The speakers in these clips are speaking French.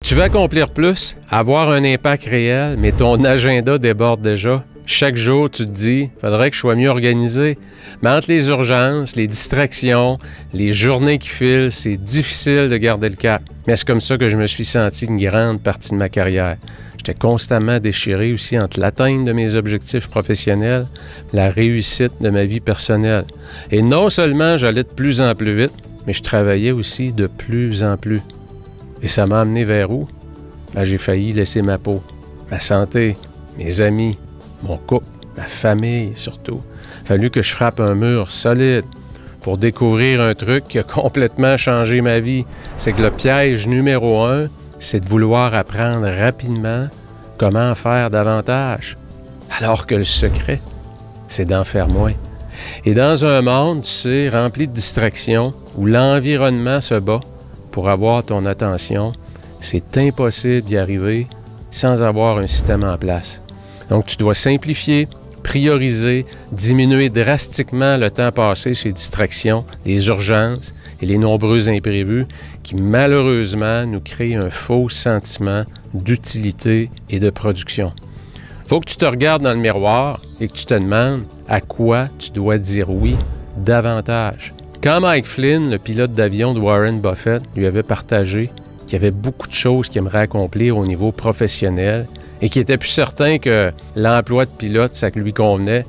Tu veux accomplir plus, avoir un impact réel, mais ton agenda déborde déjà. Chaque jour, tu te dis, faudrait que je sois mieux organisé. Mais entre les urgences, les distractions, les journées qui filent, c'est difficile de garder le cap. Mais c'est comme ça que je me suis senti une grande partie de ma carrière. J'étais constamment déchiré aussi entre l'atteinte de mes objectifs professionnels, la réussite de ma vie personnelle. Et non seulement j'allais de plus en plus vite, mais je travaillais aussi de plus en plus. Et ça m'a amené vers où? Ben, j'ai failli laisser ma peau, ma santé, mes amis, mon couple, ma famille surtout. Il a fallu que je frappe un mur solide pour découvrir un truc qui a complètement changé ma vie. C'est que le piège numéro 1, c'est de vouloir apprendre rapidement comment faire davantage. Alors que le secret, c'est d'en faire moins. Et dans un monde, tu sais, rempli de distractions, où l'environnement se bat pour avoir ton attention, c'est impossible d'y arriver sans avoir un système en place. Donc, tu dois simplifier, prioriser, diminuer drastiquement le temps passé sur les distractions, les urgences et les nombreux imprévus qui, malheureusement, nous créent un faux sentiment d'utilité et de production. Il faut que tu te regardes dans le miroir et que tu te demandes à quoi tu dois dire oui davantage. Quand Mike Flynn, le pilote d'avion de Warren Buffett, lui avait partagé qu'il y avait beaucoup de choses qu'il aimerait accomplir au niveau professionnel et qu'il était plus certain que l'emploi de pilote, ça lui convenait,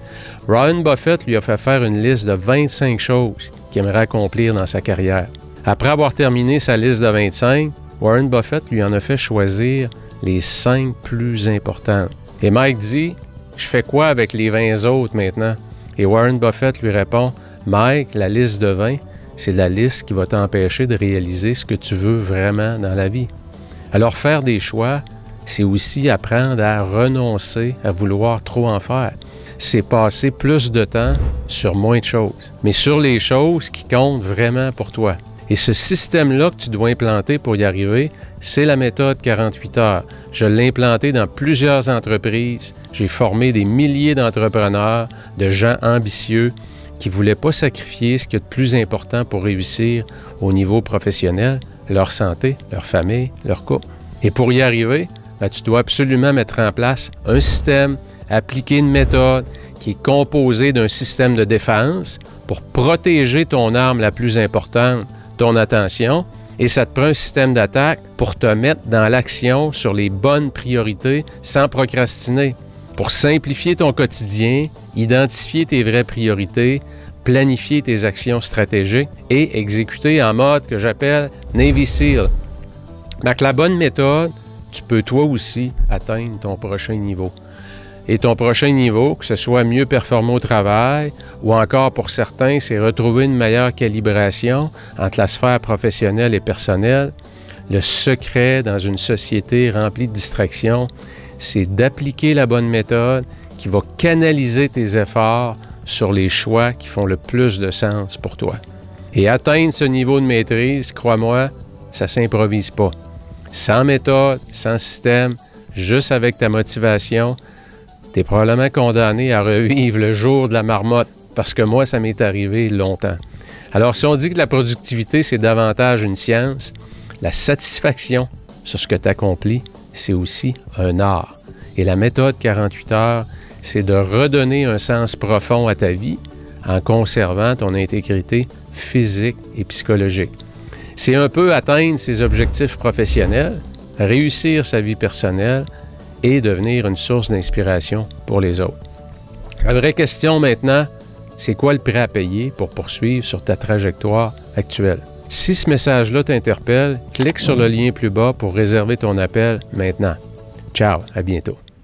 Warren Buffett lui a fait faire une liste de 25 choses qu'il aimerait accomplir dans sa carrière. Après avoir terminé sa liste de 25, Warren Buffett lui en a fait choisir les 5 plus importantes. Et Mike dit, « Je fais quoi avec les 20 autres maintenant? » Et Warren Buffett lui répond, « Mike, la liste de 20, c'est la liste qui va t'empêcher de réaliser ce que tu veux vraiment dans la vie. » Alors faire des choix, c'est aussi apprendre à renoncer à vouloir trop en faire. C'est passer plus de temps sur moins de choses, mais sur les choses qui comptent vraiment pour toi. Et ce système-là que tu dois implanter pour y arriver, c'est la méthode 48 heures. Je l'ai implanté dans plusieurs entreprises. J'ai formé des milliers d'entrepreneurs, de gens ambitieux qui ne voulaient pas sacrifier ce qu'il y a de plus important pour réussir au niveau professionnel, leur santé, leur famille, leur couple. Et pour y arriver, ben, tu dois absolument mettre en place un système, appliquer une méthode qui est composée d'un système de défense pour protéger ton arme la plus importante, ton attention, et ça te prend un système d'attaque pour te mettre dans l'action sur les bonnes priorités sans procrastiner. Pour simplifier ton quotidien, identifier tes vraies priorités, planifier tes actions stratégiques et exécuter en mode que j'appelle Navy SEAL. Avec la bonne méthode, tu peux toi aussi atteindre ton prochain niveau. Et ton prochain niveau, que ce soit mieux performer au travail ou encore pour certains, c'est retrouver une meilleure calibration entre la sphère professionnelle et personnelle. Le secret dans une société remplie de distractions, c'est d'appliquer la bonne méthode qui va canaliser tes efforts sur les choix qui font le plus de sens pour toi. Et atteindre ce niveau de maîtrise, crois-moi, ça ne s'improvise pas. Sans méthode, sans système, juste avec ta motivation, tu es probablement condamné à revivre le jour de la marmotte, parce que moi, ça m'est arrivé longtemps. Alors, si on dit que la productivité, c'est davantage une science, la satisfaction sur ce que tu accomplis, c'est aussi un art. Et la méthode 48 heures, c'est de redonner un sens profond à ta vie en conservant ton intégrité physique et psychologique. C'est un peu atteindre ses objectifs professionnels, réussir sa vie personnelle et devenir une source d'inspiration pour les autres. La vraie question maintenant, c'est quoi le prix à payer pour poursuivre sur ta trajectoire actuelle? Si ce message-là t'interpelle, clique sur le lien plus bas pour réserver ton appel maintenant. Ciao, à bientôt.